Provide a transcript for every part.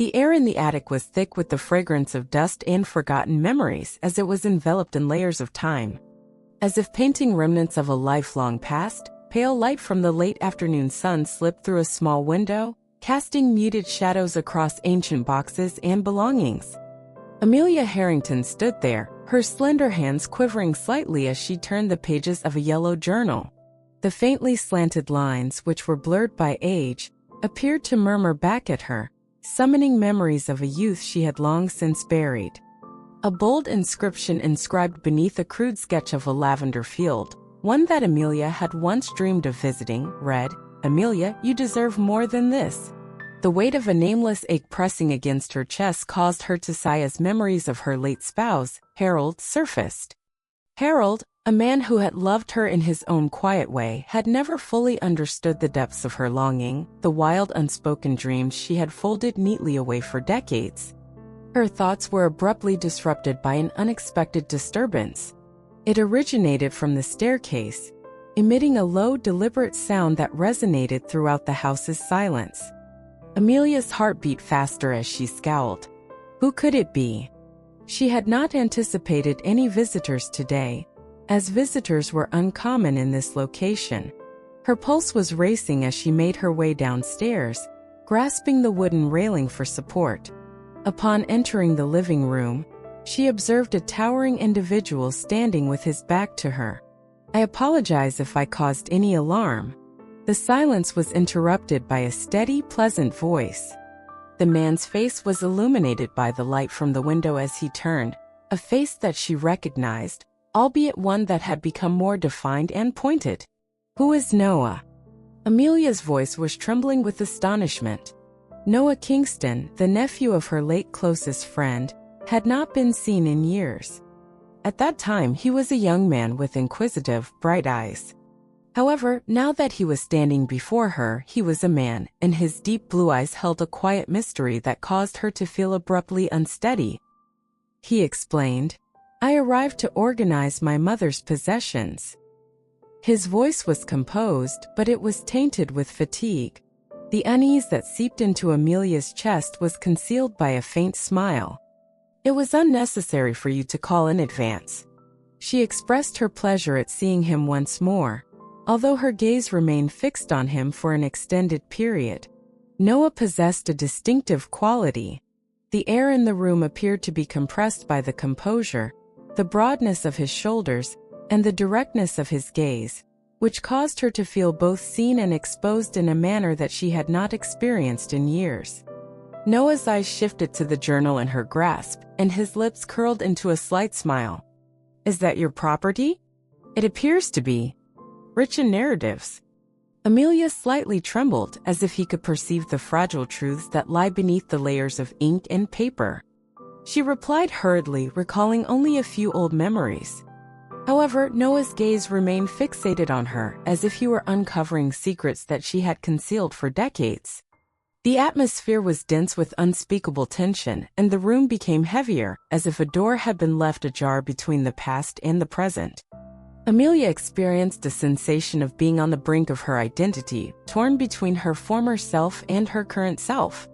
The air in the attic was thick with the fragrance of dust and forgotten memories as it was enveloped in layers of time. As if painting remnants of a lifelong past, pale light from the late afternoon sun slipped through a small window, casting muted shadows across ancient boxes and belongings. Amelia Harrington stood there, her slender hands quivering slightly as she turned the pages of a yellow journal. The faintly slanted lines, which were blurred by age, appeared to murmur back at her, summoning memories of a youth she had long since buried. A bold inscription inscribed beneath a crude sketch of a lavender field, one that Amelia had once dreamed of visiting, read, "Amelia, you deserve more than this." The weight of a nameless ache pressing against her chest caused her to sigh as memories of her late spouse, Harold, surfaced. Harold, a man who had loved her in his own quiet way, had never fully understood the depths of her longing, the wild unspoken dreams she had folded neatly away for decades. Her thoughts were abruptly disrupted by an unexpected disturbance. It originated from the staircase, emitting a low, deliberate sound that resonated throughout the house's silence. Amelia's heart beat faster as she scowled. Who could it be? She had not anticipated any visitors today, as visitors were uncommon in this location. Her pulse was racing as she made her way downstairs, grasping the wooden railing for support. Upon entering the living room, she observed a towering individual standing with his back to her. "I apologize if I caused any alarm." The silence was interrupted by a steady, pleasant voice. The man's face was illuminated by the light from the window as he turned, a face that she recognized, albeit one that had become more defined and pointed. "Who is Noah?" Amelia's voice was trembling with astonishment. Noah Kingston, the nephew of her late closest friend, had not been seen in years. At that time, he was a young man with inquisitive, bright eyes. However, now that he was standing before her, he was a man, and his deep blue eyes held a quiet mystery that caused her to feel abruptly unsteady. He explained, "I arrived to organize my mother's possessions." His voice was composed, but it was tainted with fatigue. The unease that seeped into Amelia's chest was concealed by a faint smile. "It was unnecessary for you to call in advance." She expressed her pleasure at seeing him once more, although her gaze remained fixed on him for an extended period. Noah possessed a distinctive quality. The air in the room appeared to be compressed by the composure, the broadness of his shoulders, and the directness of his gaze, which caused her to feel both seen and exposed in a manner that she had not experienced in years. Noah's eyes shifted to the journal in her grasp, and his lips curled into a slight smile. "Is that your property?" "It appears to be. Rich in narratives." Amelia slightly trembled as if he could perceive the fragile truths that lie beneath the layers of ink and paper. She replied hurriedly, recalling only a few old memories. However, Noah's gaze remained fixated on her, as if he were uncovering secrets that she had concealed for decades. The atmosphere was dense with unspeakable tension, and the room became heavier, as if a door had been left ajar between the past and the present. Amelia experienced a sensation of being on the brink of her identity, torn between her former self and her current self.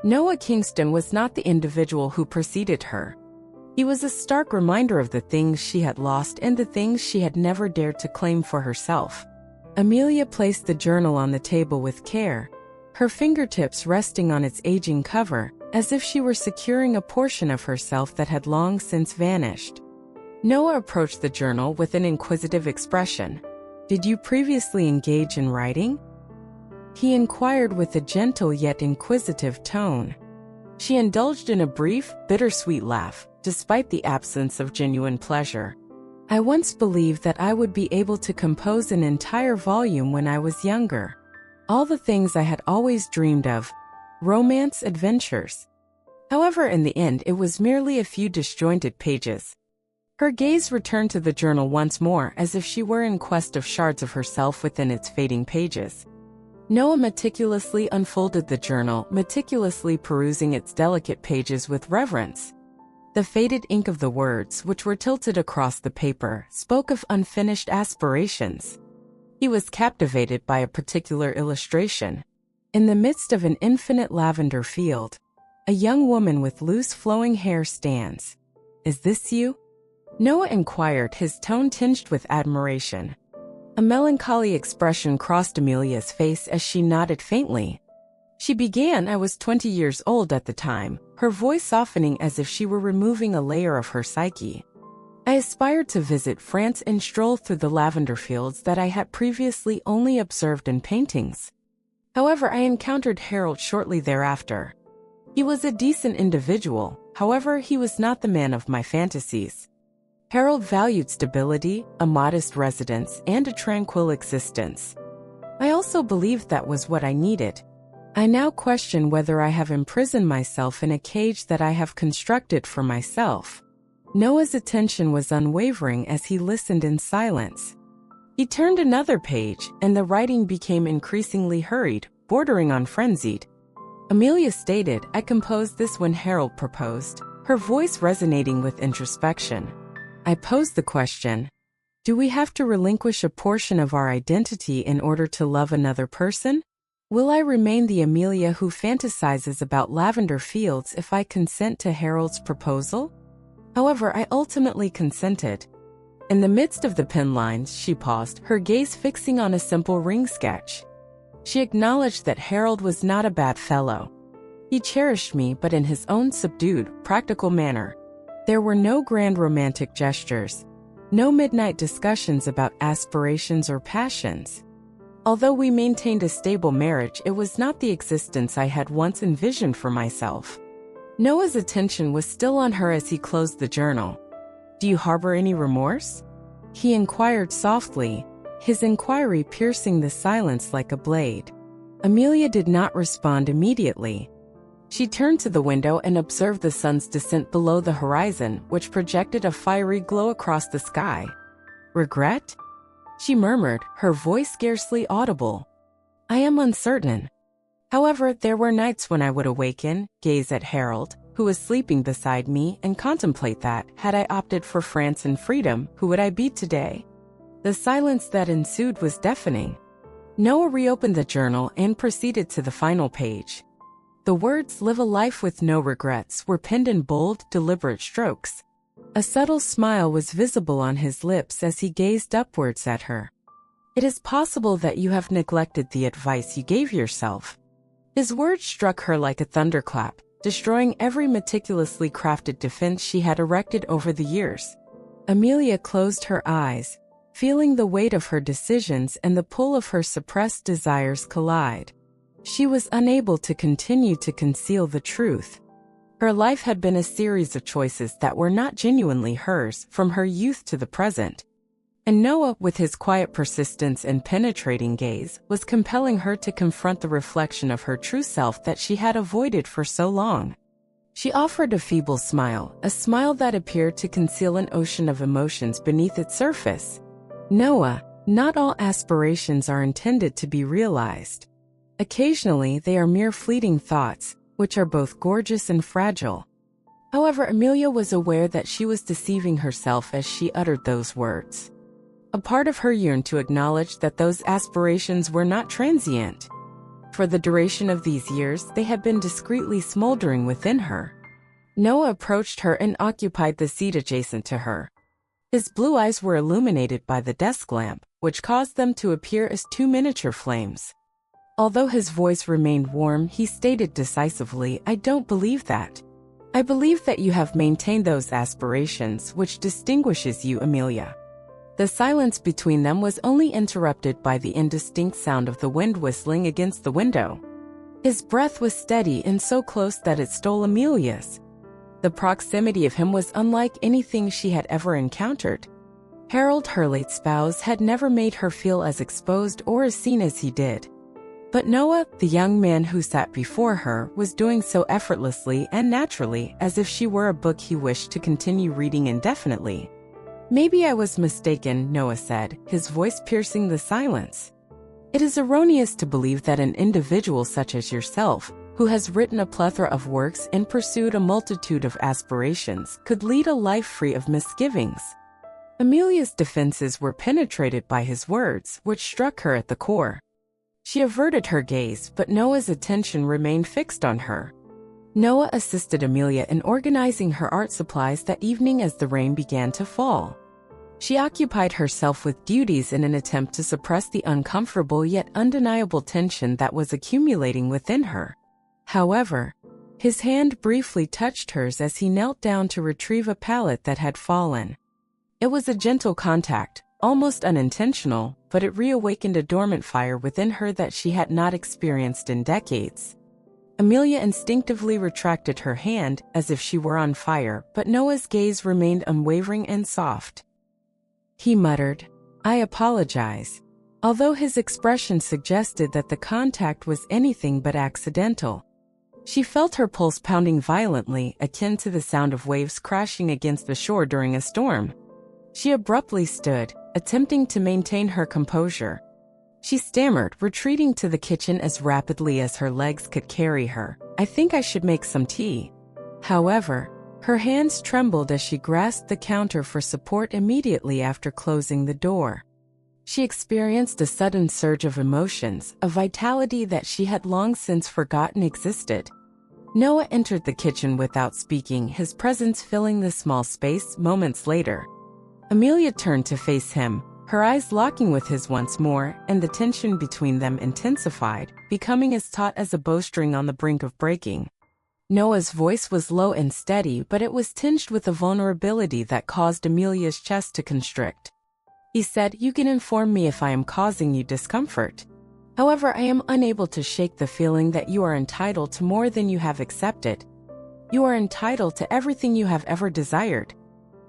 Noah Kingston was not the individual who preceded her. He was a stark reminder of the things she had lost and the things she had never dared to claim for herself. Amelia placed the journal on the table with care, her fingertips resting on its aging cover, as if she were securing a portion of herself that had long since vanished. Noah approached the journal with an inquisitive expression. "Did you previously engage in writing?" he inquired with a gentle yet inquisitive tone. She indulged in a brief, bittersweet laugh, despite the absence of genuine pleasure. "I once believed that I would be able to compose an entire volume when I was younger. All the things I had always dreamed of. Romance adventures. However, in the end, it was merely a few disjointed pages." Her gaze returned to the journal once more, as if she were in quest of shards of herself within its fading pages. Noah meticulously unfolded the journal, meticulously perusing its delicate pages with reverence. The faded ink of the words, which were tilted across the paper, spoke of unfinished aspirations. He was captivated by a particular illustration. In the midst of an infinite lavender field, A young woman with loose flowing hair stands. Is this you? Noah inquired, his tone tinged with admiration. A melancholy expression crossed Amelia's face as she nodded faintly. She began, I was 20 years old at the time, her voice softening as if she were removing a layer of her psyche. I aspired to visit France and stroll through the lavender fields that I had previously only observed in paintings. However, I encountered Harold shortly thereafter. He was a decent individual, however, he was not the man of my fantasies. Harold valued stability, a modest residence, and a tranquil existence. I also believed that was what I needed. I now question whether I have imprisoned myself in a cage that I have constructed for myself. Noah's attention was unwavering as he listened in silence. He turned another page, and the writing became increasingly hurried, bordering on frenzied. Amelia stated, I composed this when Harold proposed, her voice resonating with introspection. I posed the question, do we have to relinquish a portion of our identity in order to love another person? Will I remain the Amelia who fantasizes about lavender fields if I consent to Harold's proposal? However, I ultimately consented. In the midst of the pen lines, she paused, her gaze fixing on a simple ring sketch. She acknowledged that Harold was not a bad fellow. He cherished me, but in his own subdued, practical manner. There were no grand romantic gestures, no midnight discussions about aspirations or passions. Although we maintained a stable marriage, it was not the existence I had once envisioned for myself. Noah's attention was still on her as he closed the journal. Do you harbor any remorse? He inquired softly, his inquiry piercing the silence like a blade. Amelia did not respond immediately. She turned to the window and observed the sun's descent below the horizon, which projected a fiery glow across the sky. Regret? She murmured, her voice scarcely audible. I am uncertain. However, there were nights when I would awaken, gaze at Harold, who was sleeping beside me, and contemplate that, had I opted for France and freedom, who would I be today? The silence that ensued was deafening. Noah reopened the journal and proceeded to the final page. The words, live a life with no regrets, were penned in bold, deliberate strokes. A subtle smile was visible on his lips as he gazed upwards at her. It is possible that you have neglected the advice you gave yourself. His words struck her like a thunderclap, destroying every meticulously crafted defense she had erected over the years. Amelia closed her eyes, feeling the weight of her decisions and the pull of her suppressed desires collide. She was unable to continue to conceal the truth. Her life had been a series of choices that were not genuinely hers from her youth to the present. And Noah, with his quiet persistence and penetrating gaze, was compelling her to confront the reflection of her true self that she had avoided for so long. She offered a feeble smile, a smile that appeared to conceal an ocean of emotions beneath its surface. Noah, not all aspirations are intended to be realized. Occasionally, they are mere fleeting thoughts, which are both gorgeous and fragile. However, Amelia was aware that she was deceiving herself as she uttered those words. A part of her yearned to acknowledge that those aspirations were not transient. For the duration of these years, they had been discreetly smoldering within her. Noah approached her and occupied the seat adjacent to her. His blue eyes were illuminated by the desk lamp, which caused them to appear as two miniature flames. Although his voice remained warm, he stated decisively, I don't believe that. I believe that you have maintained those aspirations, which distinguishes you, Amelia. The silence between them was only interrupted by the indistinct sound of the wind whistling against the window. His breath was steady and so close that it stole Amelia's. The proximity of him was unlike anything she had ever encountered. Harold, her late spouse, had never made her feel as exposed or as seen as he did. But Noah, the young man who sat before her, was doing so effortlessly and naturally, as if she were a book he wished to continue reading indefinitely. Maybe I was mistaken, Noah said, his voice piercing the silence. It is erroneous to believe that an individual such as yourself, who has written a plethora of works and pursued a multitude of aspirations, could lead a life free of misgivings. Amelia's defenses were penetrated by his words, which struck her at the core. She averted her gaze, but Noah's attention remained fixed on her. Noah assisted Amelia in organizing her art supplies that evening as the rain began to fall. She occupied herself with duties in an attempt to suppress the uncomfortable yet undeniable tension that was accumulating within her. However, his hand briefly touched hers as he knelt down to retrieve a palette that had fallen. It was a gentle contact, almost unintentional, but it reawakened a dormant fire within her that she had not experienced in decades. Amelia instinctively retracted her hand as if she were on fire, but Noah's gaze remained unwavering and soft. He muttered, "I apologize," although his expression suggested that the contact was anything but accidental. She felt her pulse pounding violently, akin to the sound of waves crashing against the shore during a storm. She abruptly stood, attempting to maintain her composure. She stammered, retreating to the kitchen as rapidly as her legs could carry her. "I think I should make some tea." However, her hands trembled as she grasped the counter for support immediately after closing the door. She experienced a sudden surge of emotions, a vitality that she had long since forgotten existed. Noah entered the kitchen without speaking, his presence filling the small space. Moments later, Amelia turned to face him, her eyes locking with his once more, and the tension between them intensified, becoming as taut as a bowstring on the brink of breaking. Noah's voice was low and steady, but it was tinged with a vulnerability that caused Amelia's chest to constrict. He said, "You can inform me if I am causing you discomfort. However, I am unable to shake the feeling that you are entitled to more than you have accepted. You are entitled to everything you have ever desired."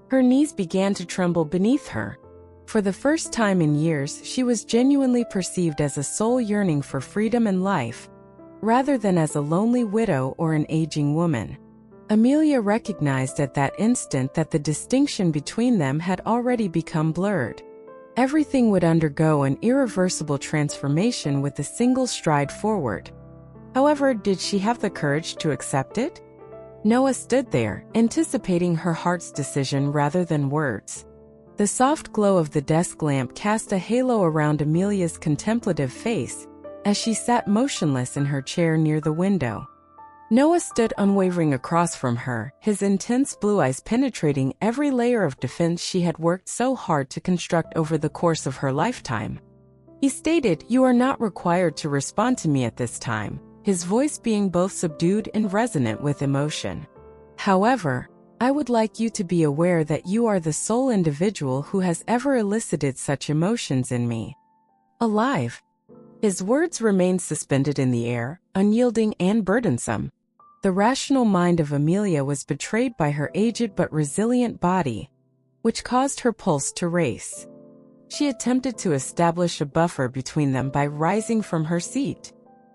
Her knees began to tremble beneath her. For the first time in years, she was genuinely perceived as a soul yearning for freedom and life, rather than as a lonely widow or an aging woman. Amelia recognized at that instant that the distinction between them had already become blurred. Everything would undergo an irreversible transformation with a single stride forward. However, did she have the courage to accept it? Noah stood there, anticipating her heart's decision rather than words. The soft glow of the desk lamp cast a halo around Amelia's contemplative face as she sat motionless in her chair near the window. Noah stood unwavering across from her, his intense blue eyes penetrating every layer of defense she had worked so hard to construct over the course of her lifetime. He stated, "You are not required to respond to me at this time," his voice being both subdued and resonant with emotion. "However, I would like you to be aware that you are the sole individual who has ever elicited such emotions in me. Alive." His words remained suspended in the air, unyielding and burdensome. The rational mind of Amelia was betrayed by her aged but resilient body, which caused her pulse to race. She attempted to establish a buffer between them by rising from her seat.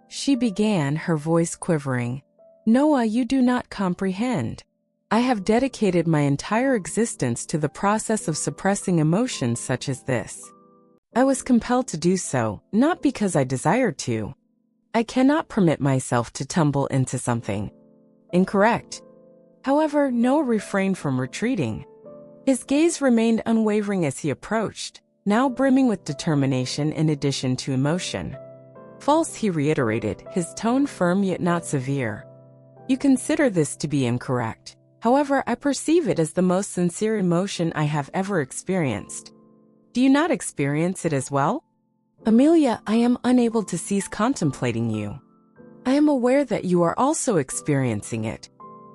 She began, her voice quivering. "Noah, you do not comprehend. I have dedicated my entire existence to the process of suppressing emotions such as this. I was compelled to do so, not because I desired to. I cannot permit myself to tumble into something incorrect." However, Noah refrained from retreating. His gaze remained unwavering as he approached, now brimming with determination in addition to emotion. "False," he reiterated, his tone firm yet not severe. "You consider this to be incorrect. However, I perceive it as the most sincere emotion I have ever experienced. Do you not experience it as well?" "Amelia, I am unable to cease contemplating you. I am aware that you are also experiencing it."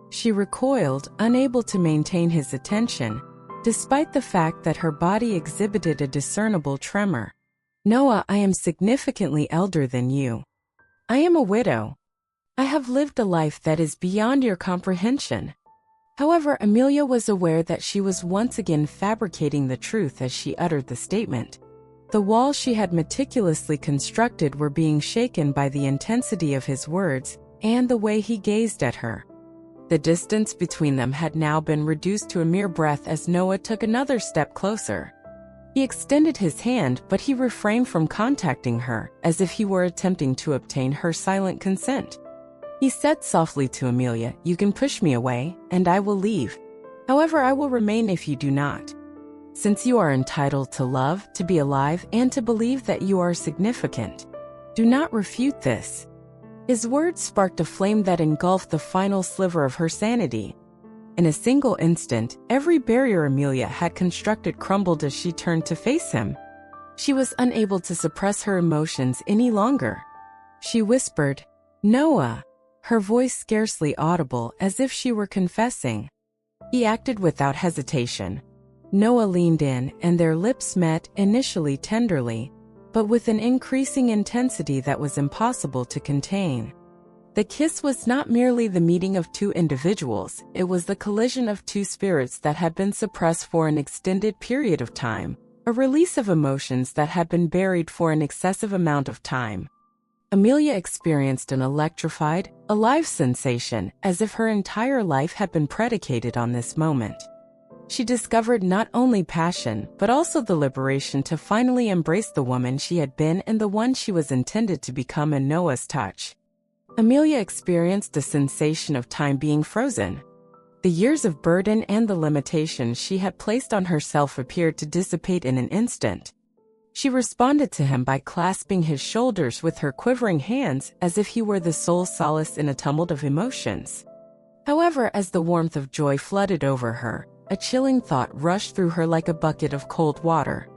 She recoiled, unable to maintain his attention, despite the fact that her body exhibited a discernible tremor. "Noah, I am significantly elder than you. I am a widow. I have lived a life that is beyond your comprehension." However, Amelia was aware that she was once again fabricating the truth as she uttered the statement. The walls she had meticulously constructed were being shaken by the intensity of his words and the way he gazed at her. The distance between them had now been reduced to a mere breath as Noah took another step closer. He extended his hand, but he refrained from contacting her, as if he were attempting to obtain her silent consent. He said softly to Amelia, "You can push me away, and I will leave. However, I will remain if you do not. Since you are entitled to love, to be alive, and to believe that you are significant, do not refute this." His words sparked a flame that engulfed the final sliver of her sanity. In a single instant, every barrier Amelia had constructed crumbled as she turned to face him. She was unable to suppress her emotions any longer. She whispered, "Noah," her voice scarcely audible, as if she were confessing. He acted without hesitation. Noah leaned in, and their lips met, initially tenderly, but with an increasing intensity that was impossible to contain. The kiss was not merely the meeting of two individuals, it was the collision of two spirits that had been suppressed for an extended period of time, a release of emotions that had been buried for an excessive amount of time. Amelia experienced an electrified, alive sensation, as if her entire life had been predicated on this moment. She discovered not only passion, but also the liberation to finally embrace the woman she had been and the one she was intended to become in Noah's touch. Amelia experienced a sensation of time being frozen. The years of burden and the limitations she had placed on herself appeared to dissipate in an instant. She responded to him by clasping his shoulders with her quivering hands as if he were the sole solace in a tumult of emotions. However, as the warmth of joy flooded over her, a chilling thought rushed through her like a bucket of cold water.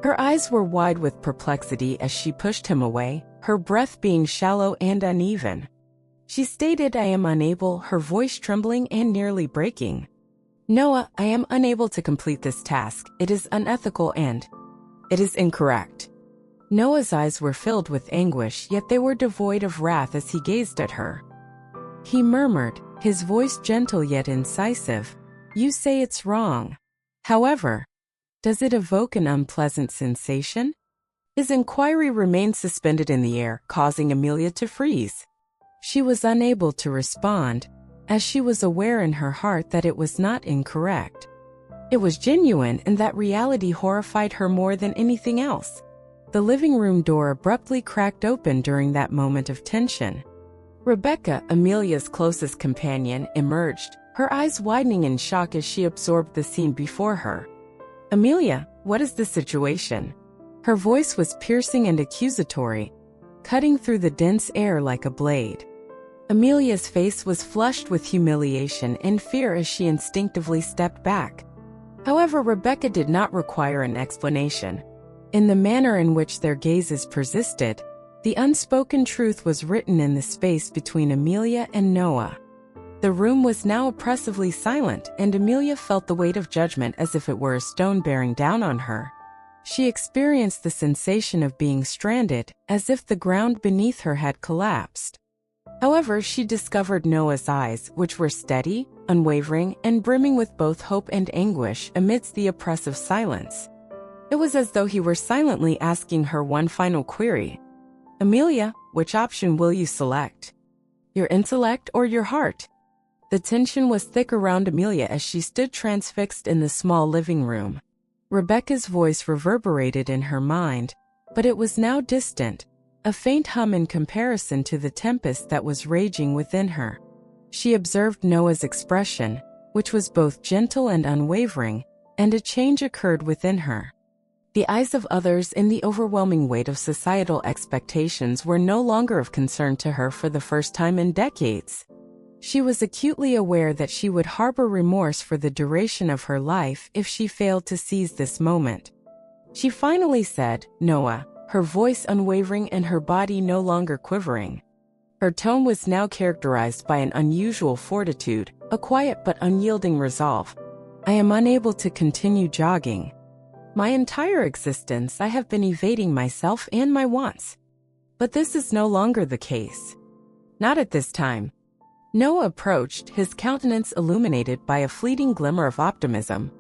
Her eyes were wide with perplexity as she pushed him away, her breath being shallow and uneven. She stated, "I am unable," her voice trembling and nearly breaking. "Noah, I am unable to complete this task. It is unethical and it is incorrect." Noah's eyes were filled with anguish, yet they were devoid of wrath as he gazed at her. He murmured, his voice gentle yet incisive, "You say it's wrong. However, does it evoke an unpleasant sensation?" His inquiry remained suspended in the air, causing Amelia to freeze. She was unable to respond, as she was aware in her heart that it was not incorrect. It was genuine, and that reality horrified her more than anything else. The living room door abruptly cracked open during that moment of tension. Rebecca, Amelia's closest companion, emerged, her eyes widening in shock as she absorbed the scene before her. "Amelia, what is the situation?" Her voice was piercing and accusatory, cutting through the dense air like a blade. Amelia's face was flushed with humiliation and fear as she instinctively stepped back. However, Rebecca did not require an explanation. In the manner in which their gazes persisted, the unspoken truth was written in the space between Amelia and Noah. The room was now oppressively silent, and Amelia felt the weight of judgment as if it were a stone bearing down on her. She experienced the sensation of being stranded, as if the ground beneath her had collapsed. However, she discovered Noah's eyes, which were steady, unwavering, and brimming with both hope and anguish amidst the oppressive silence. It was as though he were silently asking her one final query. "Amelia, which option will you select? Your intellect or your heart?" The tension was thick around Amelia as she stood transfixed in the small living room. Rebecca's voice reverberated in her mind, but it was now distant, a faint hum in comparison to the tempest that was raging within her. She observed Noah's expression, which was both gentle and unwavering, and a change occurred within her. The eyes of others and the overwhelming weight of societal expectations were no longer of concern to her for the first time in decades. She was acutely aware that she would harbor remorse for the duration of her life if she failed to seize this moment. She finally said, "Noah," her voice unwavering and her body no longer quivering. Her tone was now characterized by an unusual fortitude, a quiet but unyielding resolve. "I am unable to continue jogging. My entire existence I have been evading myself and my wants. But this is no longer the case. Not at this time." Noah approached, his countenance illuminated by a fleeting glimmer of optimism.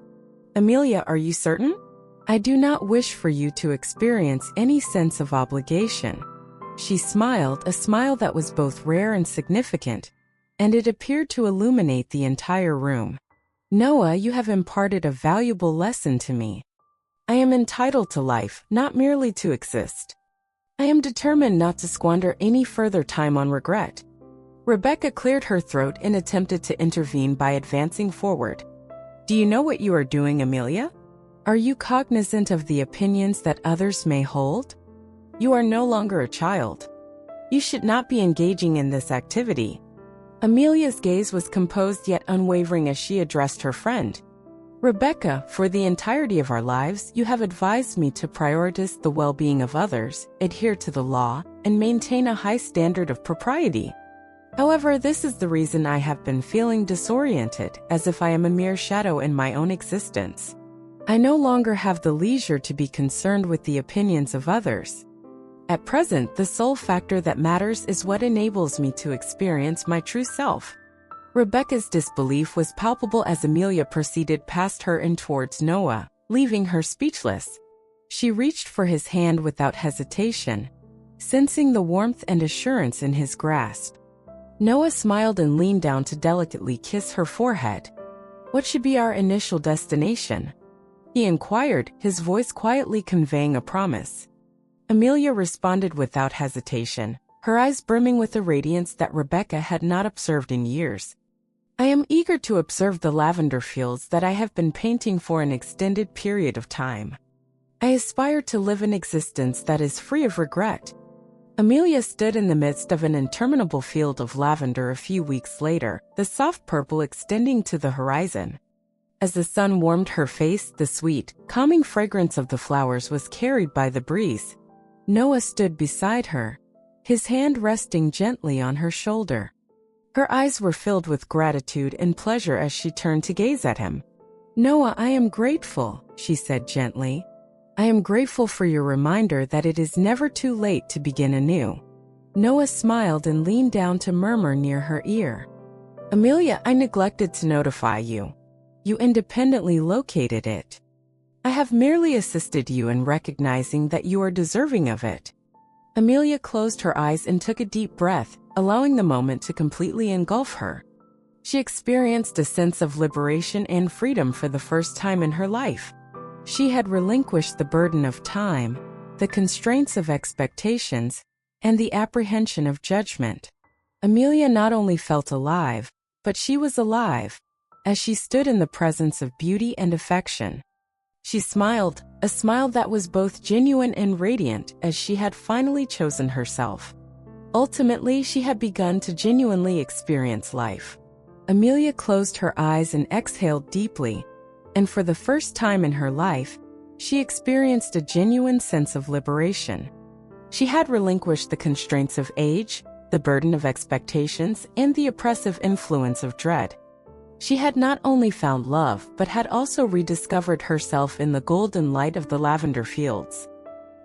"Amelia, are you certain? I do not wish for you to experience any sense of obligation." She smiled, a smile that was both rare and significant, and it appeared to illuminate the entire room. "Noah, you have imparted a valuable lesson to me. I am entitled to life, not merely to exist. I am determined not to squander any further time on regret." Rebecca cleared her throat and attempted to intervene by advancing forward. "Do you know what you are doing, Amelia? Are you cognizant of the opinions that others may hold? You are no longer a child. You should not be engaging in this activity." Amelia's gaze was composed yet unwavering as she addressed her friend. "Rebecca, for the entirety of our lives, you have advised me to prioritize the well-being of others, adhere to the law, and maintain a high standard of propriety. However, this is the reason I have been feeling disoriented, as if I am a mere shadow in my own existence. I no longer have the leisure to be concerned with the opinions of others. At present, the sole factor that matters is what enables me to experience my true self." Rebecca's disbelief was palpable as Amelia proceeded past her and towards Noah, leaving her speechless. She reached for his hand without hesitation, sensing the warmth and assurance in his grasp. Noah smiled and leaned down to delicately kiss her forehead. "What should be our initial destination?" he inquired, his voice quietly conveying a promise. Amelia responded without hesitation, her eyes brimming with a radiance that Rebecca had not observed in years. "I am eager to observe the lavender fields that I have been painting for an extended period of time. I aspire to live an existence that is free of regret." Amelia stood in the midst of an interminable field of lavender a few weeks later, the soft purple extending to the horizon. As the sun warmed her face, the sweet, calming fragrance of the flowers was carried by the breeze. Noah stood beside her, his hand resting gently on her shoulder. Her eyes were filled with gratitude and pleasure as she turned to gaze at him. "Noah, I am grateful," she said gently. "I am grateful for your reminder that it is never too late to begin anew." Noah smiled and leaned down to murmur near her ear. "Amelia, I neglected to notify you. You independently located it. I have merely assisted you in recognizing that you are deserving of it." Amelia closed her eyes and took a deep breath, allowing the moment to completely engulf her. She experienced a sense of liberation and freedom for the first time in her life. She had relinquished the burden of time, the constraints of expectations, and the apprehension of judgment. Amelia not only felt alive, but she was alive, as she stood in the presence of beauty and affection. She smiled, a smile that was both genuine and radiant, as she had finally chosen herself. Ultimately, she had begun to genuinely experience life. Amelia closed her eyes and exhaled deeply, and for the first time in her life, she experienced a genuine sense of liberation. She had relinquished the constraints of age, the burden of expectations, and the oppressive influence of dread. She had not only found love, but had also rediscovered herself in the golden light of the lavender fields.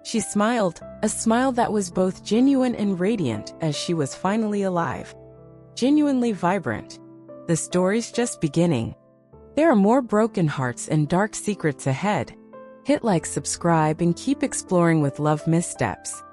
She smiled, a smile that was both genuine and radiant, as she was finally alive. Genuinely vibrant. The story's just beginning. There are more broken hearts and dark secrets ahead. Hit like, subscribe, and keep exploring with Love Missteps.